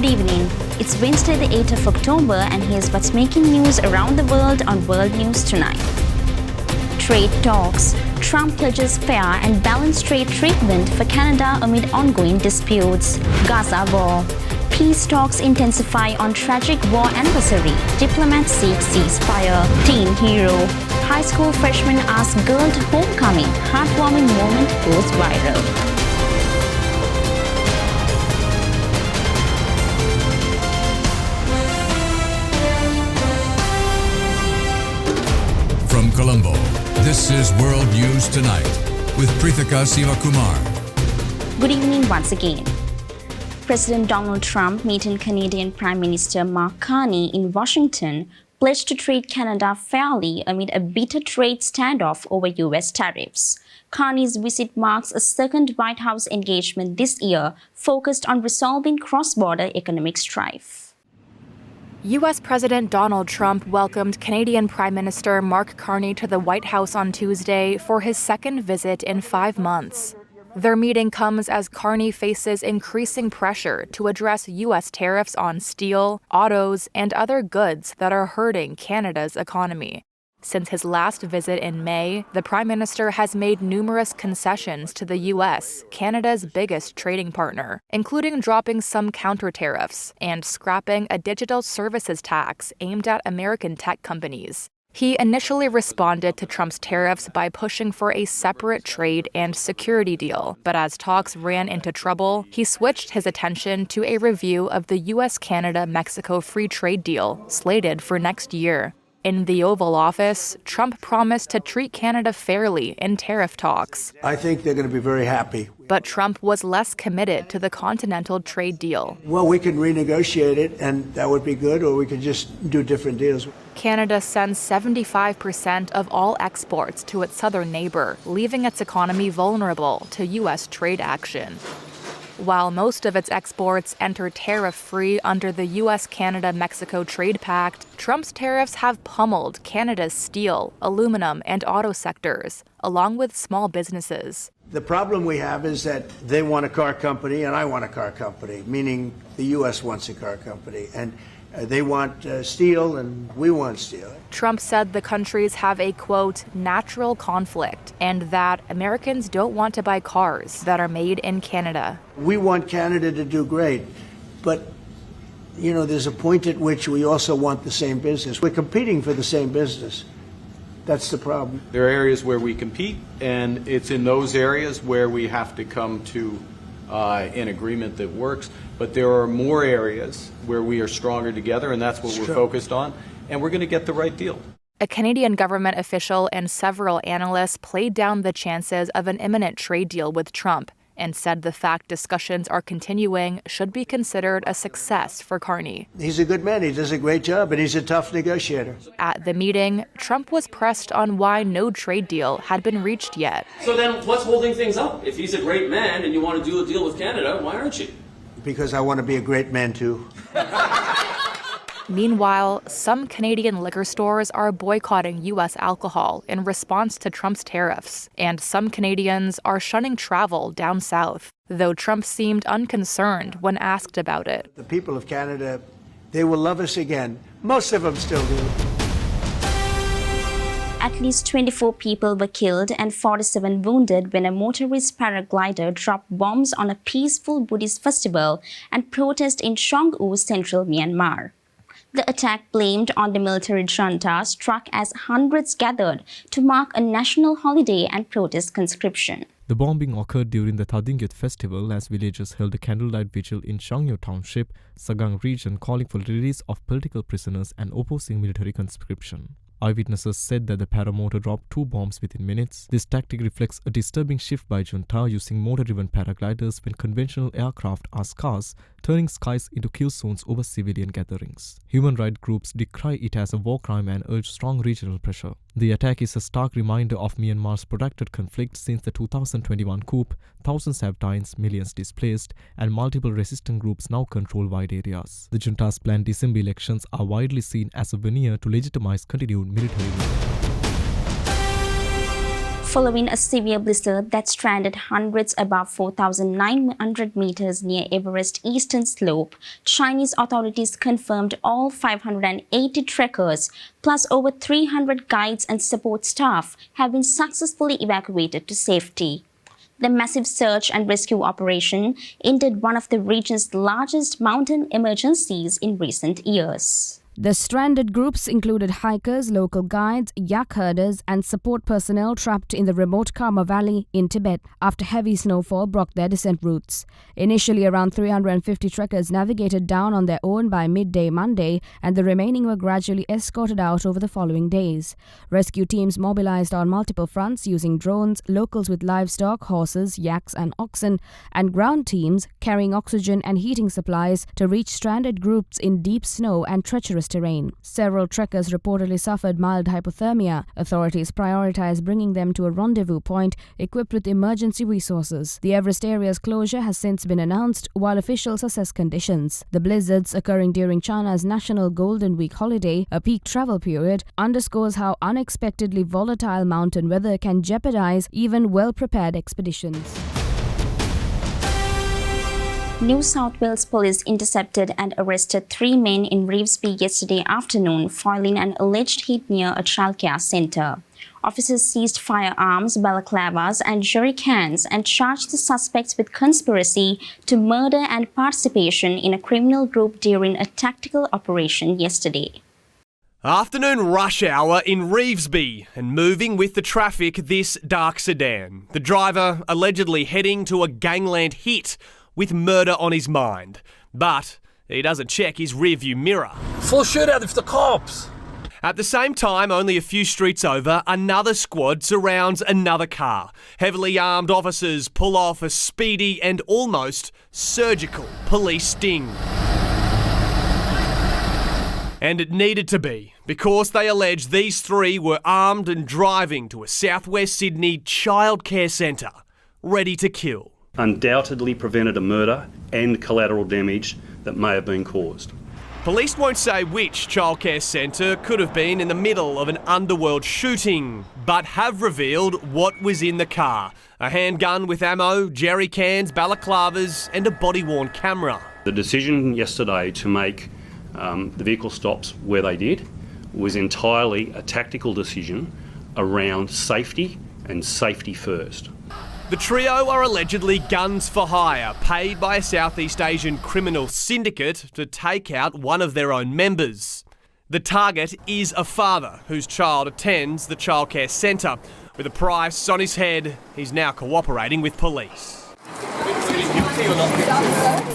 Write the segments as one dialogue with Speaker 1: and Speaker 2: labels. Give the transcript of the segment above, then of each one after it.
Speaker 1: Good evening. It's Wednesday, the 8th of October, and here's what's making news around the world on World News Tonight. Trade talks. Trump pledges fair and balanced trade treatment for Canada amid ongoing disputes. Gaza war. Peace talks intensify on tragic war anniversary. Diplomats seek ceasefire. Teen hero. High school freshman asks girl to homecoming. Heartwarming moment goes viral.
Speaker 2: From Colombo, this is World News Tonight with Prithika Sivakumar.
Speaker 1: Good evening once again. President Donald Trump meeting Canadian Prime Minister Mark Carney in Washington pledged to treat Canada fairly amid a bitter trade standoff over U.S. tariffs. Carney's visit marks a second White House engagement this year focused on resolving cross-border economic strife.
Speaker 3: U.S. President Donald Trump welcomed Canadian Prime Minister Mark Carney to the White House on Tuesday for his second visit in 5 months. Their meeting comes as Carney faces increasing pressure to address U.S. tariffs on steel, autos, and other goods that are hurting Canada's economy. Since his last visit in May, the Prime Minister has made numerous concessions to the U.S., Canada's biggest trading partner, including dropping some counter-tariffs and scrapping a digital services tax aimed at American tech companies. He initially responded to Trump's tariffs by pushing for a separate trade and security deal, but as talks ran into trouble, he switched his attention to a review of the U.S.-Canada-Mexico free trade deal, slated for next year. In the Oval Office, Trump promised to treat Canada fairly in tariff talks.
Speaker 4: I think they're going to be very happy.
Speaker 3: But Trump was less committed to the continental trade deal.
Speaker 4: Well, we can renegotiate it, and that would be good, or we could just do different deals.
Speaker 3: Canada sends 75% of all exports to its southern neighbor, leaving its economy vulnerable to U.S. trade action. While most of its exports enter tariff-free under the U.S.-Canada-Mexico Trade Pact, Trump's tariffs have pummeled Canada's steel, aluminum, and auto sectors, along with small businesses.
Speaker 4: The problem we have is that they want a car company and I want a car company, meaning the U.S. wants a car company. And they want steel and we want steel.
Speaker 3: Trump said the countries have a, quote, natural conflict, and that Americans don't want to buy cars that are made in Canada.
Speaker 4: We want Canada to do great, but, you know, there's a point at which we also want the same business. We're competing for the same business. That's the problem.
Speaker 5: There are areas where we compete, and it's in those areas where we have to come to an agreement that works. But there are more areas where we are stronger together, and that's what we're focused on, and we're going to get the right deal.
Speaker 3: A Canadian government official and several analysts played down the chances of an imminent trade deal with Trump and said the fact discussions are continuing should be considered a success for Carney.
Speaker 4: He's a good man. He does a great job, and he's a tough negotiator.
Speaker 3: At the meeting, Trump was pressed on why no trade deal had been reached yet.
Speaker 6: So then what's holding things up? If he's a great man and you want to do a deal with Canada, why aren't you?
Speaker 4: Because I want to be a great man, too.
Speaker 3: Meanwhile, some Canadian liquor stores are boycotting U.S. alcohol in response to Trump's tariffs, and some Canadians are shunning travel down south, though Trump seemed unconcerned when asked about it.
Speaker 4: The people of Canada, they will love us again. Most of them still do.
Speaker 1: At least 24 people were killed and 47 wounded when a motorist paraglider dropped bombs on a peaceful Buddhist festival and protest in Seonggu, central Myanmar. The attack, blamed on the military junta, struck as hundreds gathered to mark a national holiday and protest conscription.
Speaker 7: The bombing occurred during the Thadingyut festival as villagers held a candlelight vigil in Seongyu Township, Sagang region, calling for the release of political prisoners and opposing military conscription. Eyewitnesses said that the paramotor dropped 2 bombs within minutes. This tactic reflects a disturbing shift by junta using motor-driven paragliders when conventional aircraft are scarce, turning skies into kill zones over civilian gatherings. Human rights groups decry it as a war crime and urge strong regional pressure. The attack is a stark reminder of Myanmar's protracted conflict since the 2021 coup. Thousands have died, millions displaced, and multiple resistant groups now control wide areas. The junta's planned December elections are widely seen as a veneer to legitimize continued military rule.
Speaker 1: Following a severe blizzard that stranded hundreds above 4,900 meters near Everest's eastern slope, Chinese authorities confirmed all 580 trekkers, plus over 300 guides and support staff, have been successfully evacuated to safety. The massive search and rescue operation ended one of the region's largest mountain emergencies in recent years.
Speaker 8: The stranded groups included hikers, local guides, yak herders and support personnel trapped in the remote Karma Valley in Tibet after heavy snowfall blocked their descent routes. Initially, around 350 trekkers navigated down on their own by midday Monday, and the remaining were gradually escorted out over the following days. Rescue teams mobilized on multiple fronts using drones, locals with livestock, horses, yaks and oxen, and ground teams carrying oxygen and heating supplies to reach stranded groups in deep snow and treacherous terrain. Several trekkers reportedly suffered mild hypothermia. Authorities prioritized bringing them to a rendezvous point equipped with emergency resources. The Everest area's closure has since been announced while officials assess conditions. The blizzards occurring during China's National Golden Week holiday, a peak travel period, underscores how unexpectedly volatile mountain weather can jeopardize even well-prepared expeditions.
Speaker 1: New South Wales police intercepted and arrested 3 men in Revesby yesterday afternoon following an alleged hit near a childcare centre. Officers seized firearms, balaclavas and jerry cans and charged the suspects with conspiracy to murder and participation in a criminal group during a tactical operation yesterday.
Speaker 9: Afternoon rush hour in Revesby and moving with the traffic this dark sedan. The driver allegedly heading to a gangland hit with murder on his mind. But he doesn't check his rearview mirror.
Speaker 10: Full shootout of the cops.
Speaker 9: At the same time, only a few streets over, another squad surrounds another car. Heavily armed officers pull off a speedy and almost surgical police sting. And it needed to be, because they allege these 3 were armed and driving to a southwest Sydney childcare centre, ready to kill.
Speaker 11: Undoubtedly prevented a murder and collateral damage that may have been caused.
Speaker 9: Police won't say which childcare centre could have been in the middle of an underworld shooting, but have revealed what was in the car. A handgun with ammo, jerry cans, balaclavas and a body-worn camera.
Speaker 11: The decision yesterday to make the vehicle stops where they did was entirely a tactical decision around safety and safety first.
Speaker 9: The trio are allegedly guns for hire, paid by a Southeast Asian criminal syndicate to take out one of their own members. The target is a father whose child attends the childcare centre. With a price on his head, he's now cooperating with police.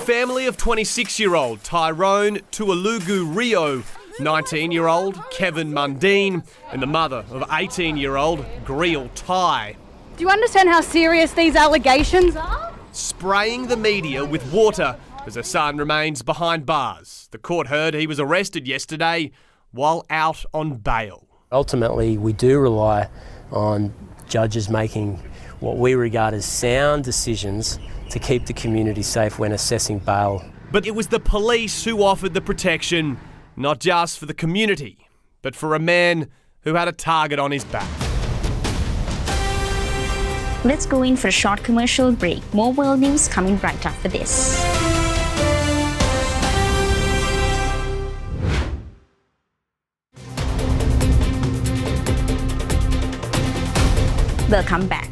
Speaker 9: Family of 26-year-old Tyrone Tualugu Rio, 19-year-old Kevin Mundine, and the mother of 18-year-old Greel Tai.
Speaker 12: Do you understand how serious these allegations are?
Speaker 9: Spraying the media with water as her son remains behind bars. The court heard he was arrested yesterday while out on bail.
Speaker 13: Ultimately, we do rely on judges making what we regard as sound decisions to keep the community safe when assessing bail.
Speaker 9: But it was the police who offered the protection, not just for the community, but for a man who had a target on his back.
Speaker 1: Let's go in for a short commercial break. More world news coming right after this. Welcome back.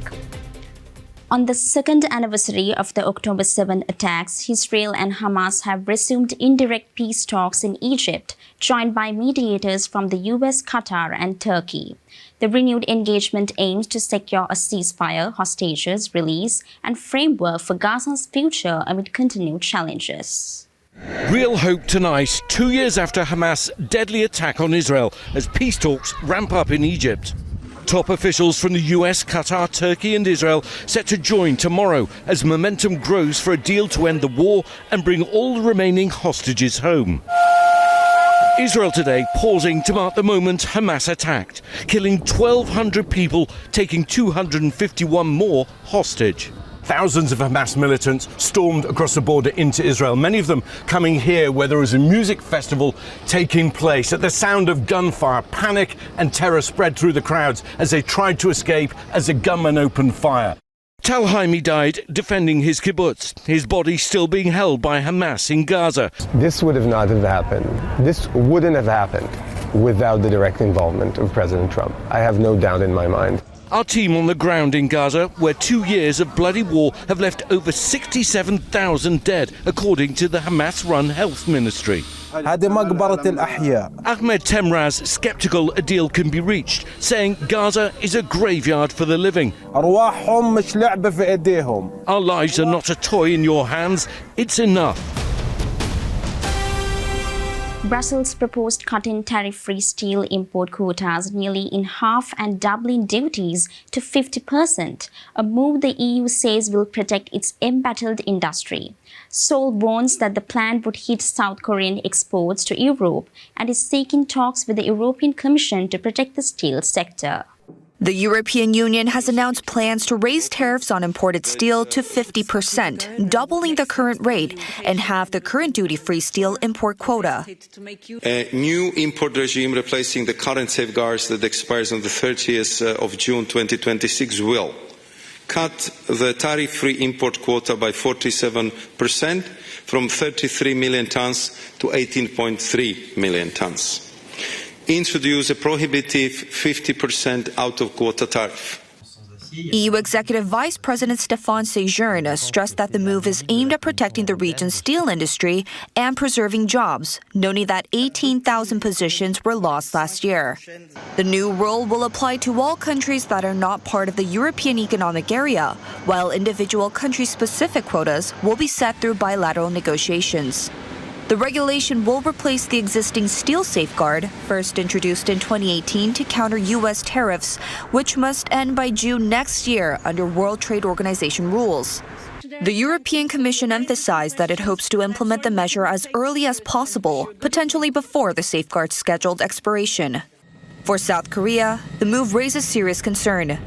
Speaker 1: On the second anniversary of the October 7 attacks, Israel and Hamas have resumed indirect peace talks in Egypt, joined by mediators from the US, Qatar and Turkey. The renewed engagement aims to secure a ceasefire, hostages release, and framework for Gaza's future amid continued challenges.
Speaker 14: Real hope tonight, 2 years after Hamas' deadly attack on Israel, as peace talks ramp up in Egypt. Top officials from the US, Qatar, Turkey and Israel set to join tomorrow as momentum grows for a deal to end the war and bring all the remaining hostages home. Israel today pausing to mark the moment Hamas attacked, killing 1,200 people, taking 251 more hostage. Thousands of Hamas militants stormed across the border into Israel, many of them coming here where there was a music festival taking place. At the sound of gunfire, panic and terror spread through the crowds as they tried to escape as a gunman opened fire. Tal Haimi died defending his kibbutz, his body still being held by Hamas in Gaza.
Speaker 15: This would have not have happened. This wouldn't have happened without the direct involvement of President Trump. I have no doubt in my mind.
Speaker 14: Our team on the ground in Gaza, where 2 years of bloody war have left over 67,000 dead, according to the Hamas-run health ministry. Ahmed Temraz sceptical a deal can be reached, saying Gaza is a graveyard for the living. Our lives are not a toy in your hands. It's enough.
Speaker 1: Brussels proposed cutting tariff-free steel import quotas nearly in half and doubling duties to 50%, a move the EU says will protect its embattled industry. Seoul warns that the plan would hit South Korean exports to Europe and is seeking talks with the European Commission to protect the steel sector.
Speaker 16: The European Union has announced plans to raise tariffs on imported steel to 50%, doubling the current rate and half the current duty-free steel import quota.
Speaker 17: A new import regime replacing the current safeguards that expires on the 30th of June 2026 will cut the tariff-free import quota by 47% from 33 million tons to 18.3 million tons. Introduce a prohibitive 50% out-of-quota tariff.
Speaker 16: EU Executive Vice President Stéphane Séjourne stressed that the move is aimed at protecting the region's steel industry and preserving jobs, noting that 18,000 positions were lost last year. The new rule will apply to all countries that are not part of the European Economic Area, while individual country-specific quotas will be set through bilateral negotiations. The regulation will replace the existing steel safeguard, first introduced in 2018 to counter U.S. tariffs, which must end by June next year under World Trade Organization rules. The European Commission emphasized that it hopes to implement the measure as early as possible, potentially before the safeguard's scheduled expiration. For South Korea, the move raises serious concern.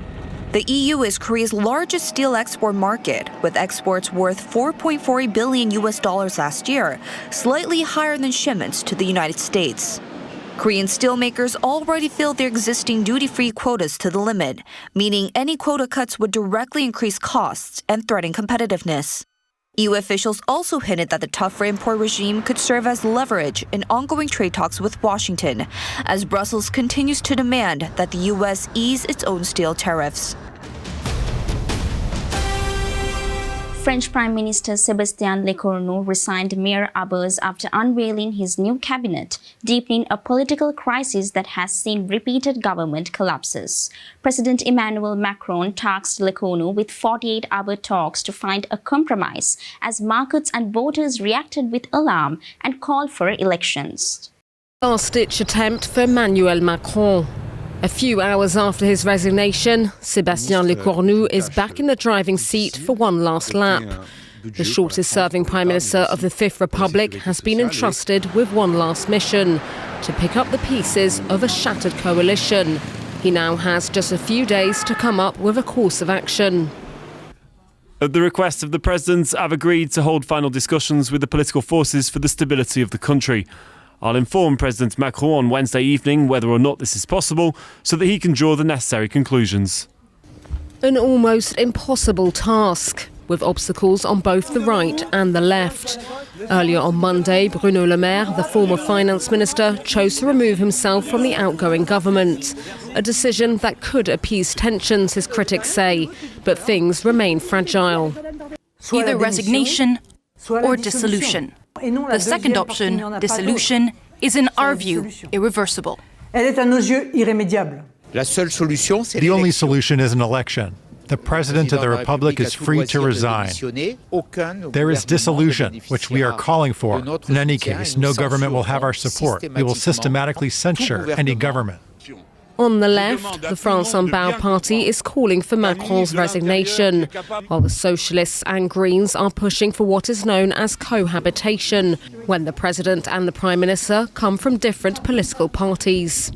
Speaker 16: The EU is Korea's largest steel export market, with exports worth $4.4 billion last year, slightly higher than shipments to the United States. Korean steelmakers already filled their existing duty-free quotas to the limit, meaning any quota cuts would directly increase costs and threaten competitiveness. EU officials also hinted that the tougher import regime could serve as leverage in ongoing trade talks with Washington, as Brussels continues to demand that the U.S. ease its own steel tariffs.
Speaker 1: French Prime Minister Sébastien Lecornu resigned mere hours after unveiling his new cabinet, deepening a political crisis that has seen repeated government collapses. President Emmanuel Macron tasked Lecornu with 48-hour talks to find a compromise, as markets and voters reacted with alarm and called for elections.
Speaker 18: Last-ditch attempt for Emmanuel Macron. A few hours after his resignation, Sébastien Lecornu is back in the driving seat for one last lap. The shortest-serving Prime Minister of the Fifth Republic has been entrusted with one last mission: to pick up the pieces of a shattered coalition. He now has just a few days to come up with a course of action.
Speaker 19: At the request of the presidents, I've agreed to hold final discussions with the political forces for the stability of the country. I'll inform President Macron on Wednesday evening whether or not this is possible, so that he can draw the necessary conclusions.
Speaker 18: An almost impossible task, with obstacles on both the right and the left. Earlier on Monday, Bruno Le Maire, the former finance minister, chose to remove himself from the outgoing government. A decision that could appease tensions, his critics say, but things remain fragile.
Speaker 20: Either resignation or dissolution. The second option, dissolution, is in our view irreversible.
Speaker 21: The only solution is an election. The President of the Republic is free to resign. There is dissolution, which we are calling for. In any case, no government will have our support. We will systematically censure any government.
Speaker 18: On the left, the France Unbowed party is calling for Macron's resignation, while the Socialists and Greens are pushing for what is known as cohabitation, when the President and the Prime Minister come from different political parties.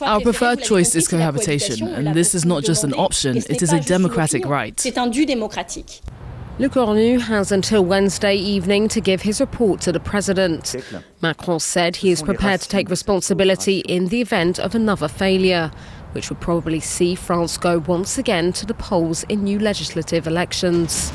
Speaker 2: Our preferred choice is cohabitation, and this is not just an option, it is a democratic right.
Speaker 18: Le Cornu has until Wednesday evening to give his report to the president. Macron said he is prepared to take responsibility in the event of another failure, which would probably see France go once again to the polls in new legislative elections.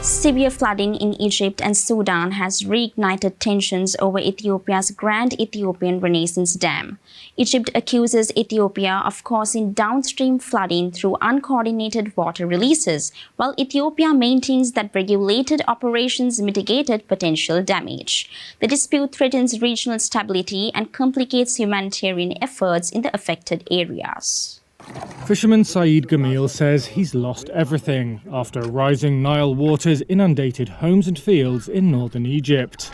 Speaker 1: Severe flooding in Egypt and Sudan has reignited tensions over Ethiopia's Grand Ethiopian Renaissance Dam. Egypt accuses Ethiopia of causing downstream flooding through uncoordinated water releases, while Ethiopia maintains that regulated operations mitigated potential damage. The dispute threatens regional stability and complicates humanitarian efforts in the affected areas.
Speaker 22: Fisherman Saeed Gamil says he's lost everything after rising Nile waters inundated homes and fields in northern Egypt.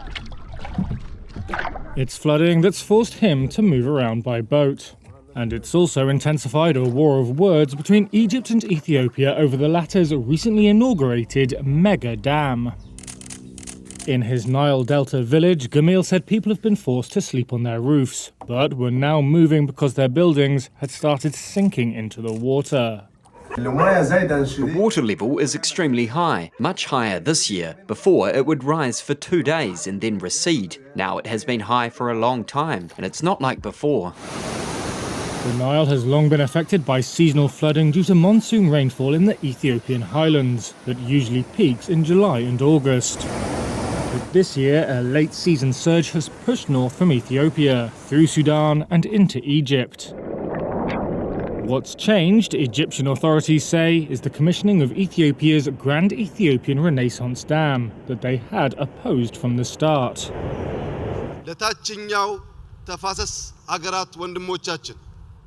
Speaker 22: It's flooding that's forced him to move around by boat. And it's also intensified a war of words between Egypt and Ethiopia over the latter's recently inaugurated mega dam. In his Nile Delta village, Gamil said people have been forced to sleep on their roofs, but were now moving because their buildings had started sinking into the water.
Speaker 23: The water level is extremely high, much higher this year. Before, it would rise for 2 days and then recede. Now it has been high for a long time, and it's not like before.
Speaker 22: The Nile has long been affected by seasonal flooding due to monsoon rainfall in the Ethiopian highlands that usually peaks in July and August. But this year, a late-season surge has pushed north from Ethiopia, through Sudan and into Egypt. What's changed, Egyptian authorities say, is the commissioning of Ethiopia's Grand Ethiopian Renaissance Dam that they had opposed from the start.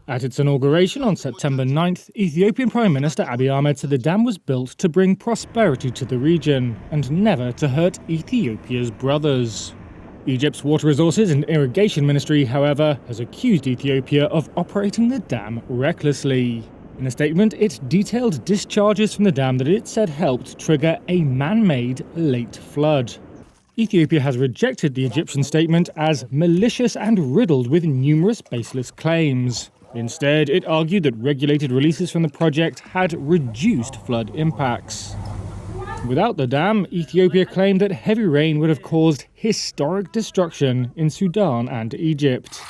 Speaker 22: At its inauguration on September 9th, Ethiopian Prime Minister Abiy Ahmed said the dam was built to bring prosperity to the region and never to hurt Ethiopia's brothers. Egypt's Water Resources and Irrigation Ministry, however, has accused Ethiopia of operating the dam recklessly. In a statement, it detailed discharges from the dam that it said helped trigger a man-made late flood. Ethiopia has rejected the Egyptian statement as malicious and riddled with numerous baseless claims. Instead, it argued that regulated releases from the project had reduced flood impacts. Without the dam, Ethiopia claimed that heavy rain would have caused historic destruction in Sudan and Egypt.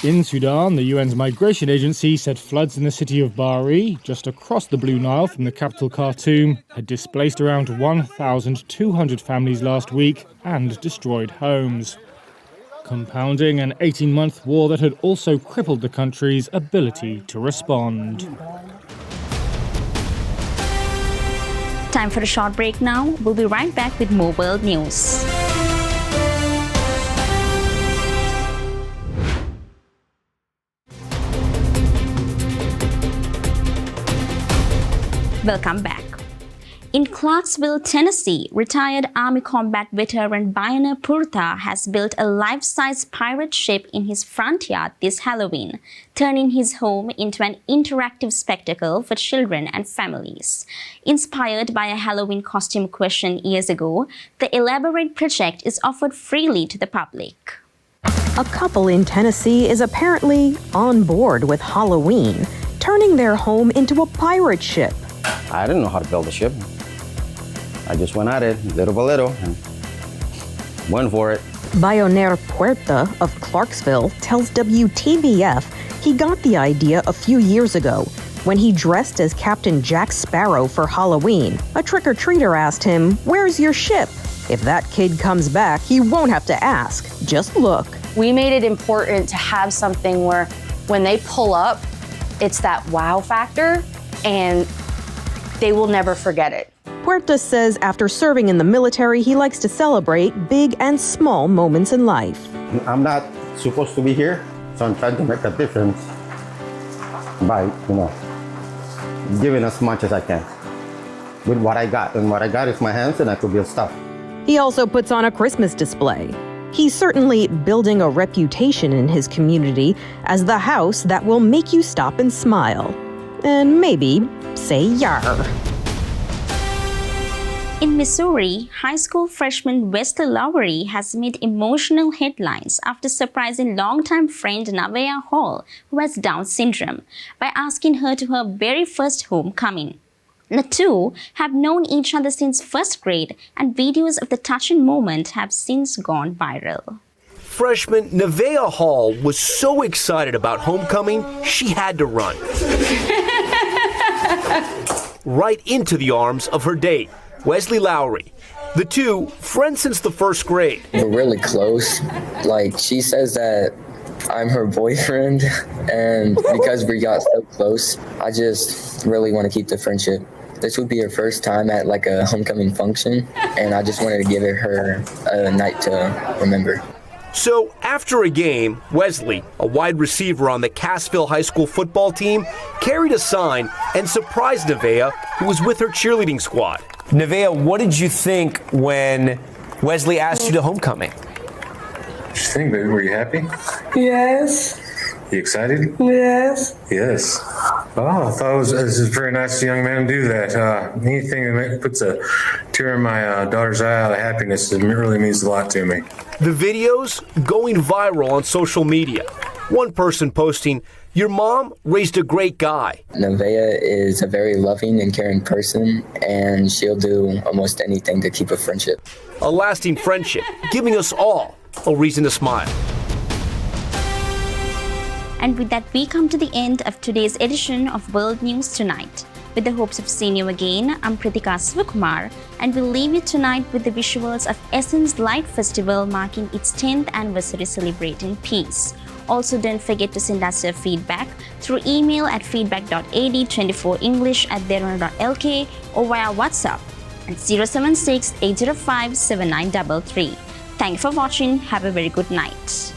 Speaker 22: In Sudan, the UN's migration agency said floods in the city of Bari, just across the Blue Nile from the capital Khartoum, had displaced around 1,200 families last week and destroyed homes, compounding an 18-month war that had also crippled the country's ability to respond.
Speaker 1: Time for a short break now. We'll be right back with more world news. Welcome back. In Clarksville, Tennessee, retired Army combat veteran Bayaner Purta has built a life-size pirate ship in his front yard this Halloween, turning his home into an interactive spectacle for children and families. Inspired by a Halloween costume question years ago, the elaborate project is offered freely to the public.
Speaker 24: A couple in Tennessee is apparently on board with Halloween, turning their home into a pirate ship.
Speaker 25: I didn't know how to build a ship. I just went at it little by little and went for it.
Speaker 24: Bayaner Puerta of Clarksville tells WTVF he got the idea a few years ago when he dressed as Captain Jack Sparrow for Halloween. A trick-or-treater asked him, "Where's your ship?" If that kid comes back, he won't have to ask. Just look.
Speaker 26: We made it important to have something where when they pull up, it's that wow factor and they will never forget it.
Speaker 24: Puerta says after serving in the military, he likes to celebrate big and small moments in life.
Speaker 25: I'm not supposed to be here, so I'm trying to make a difference by, giving as much as I can with what I got. And what I got is my hands, and I could build stuff.
Speaker 24: He also puts on a Christmas display. He's certainly building a reputation in his community as the house that will make you stop and smile. And maybe say yar.
Speaker 1: In Missouri, high school freshman Wesley Lowery has made emotional headlines after surprising longtime friend Nevaeh Hall, who has Down syndrome, by asking her to her very first homecoming. The two have known each other since first grade, and videos of the touching moment have since gone viral.
Speaker 3: Freshman Nevaeh Hall was so excited about homecoming, she had to run right into the arms of her date, Wesley Lowery. The two, friends since the first grade.
Speaker 4: We're really close. Like, she says that I'm her boyfriend, and because we got so close, I just really want to keep the friendship. This would be her first time at like a homecoming function, and I just wanted to give her a night to remember.
Speaker 3: So after a game, Wesley, a wide receiver on the Cassville High School football team, carried a sign and surprised Nevaeh, who was with her cheerleading squad. Nevaeh, what did you think when Wesley asked you to homecoming?
Speaker 5: What you think, baby? Were you happy?
Speaker 6: Yes.
Speaker 5: You excited?
Speaker 6: Yes.
Speaker 5: Yes. Oh, I thought it was very nice young man to do that. Anything that puts a tear in my daughter's eye out of happiness, it really means a lot to me.
Speaker 3: The videos going viral on social media. One person posting, "Your mom raised a great guy."
Speaker 4: Nevaeh is a very loving and caring person, and she'll do almost anything to keep a friendship.
Speaker 3: A lasting friendship, giving us all a reason to smile.
Speaker 1: And with that, we come to the end of today's edition of World News Tonight. With the hopes of seeing you again, I'm Pritika Sivakumar, and we'll leave you tonight with the visuals of Essence Light Festival marking its 10th anniversary celebrating peace. Also, don't forget to send us your feedback through email at feedback.ad24english@derana.lk or via WhatsApp at 076 805 7933. Thank you for watching. Have a very good night.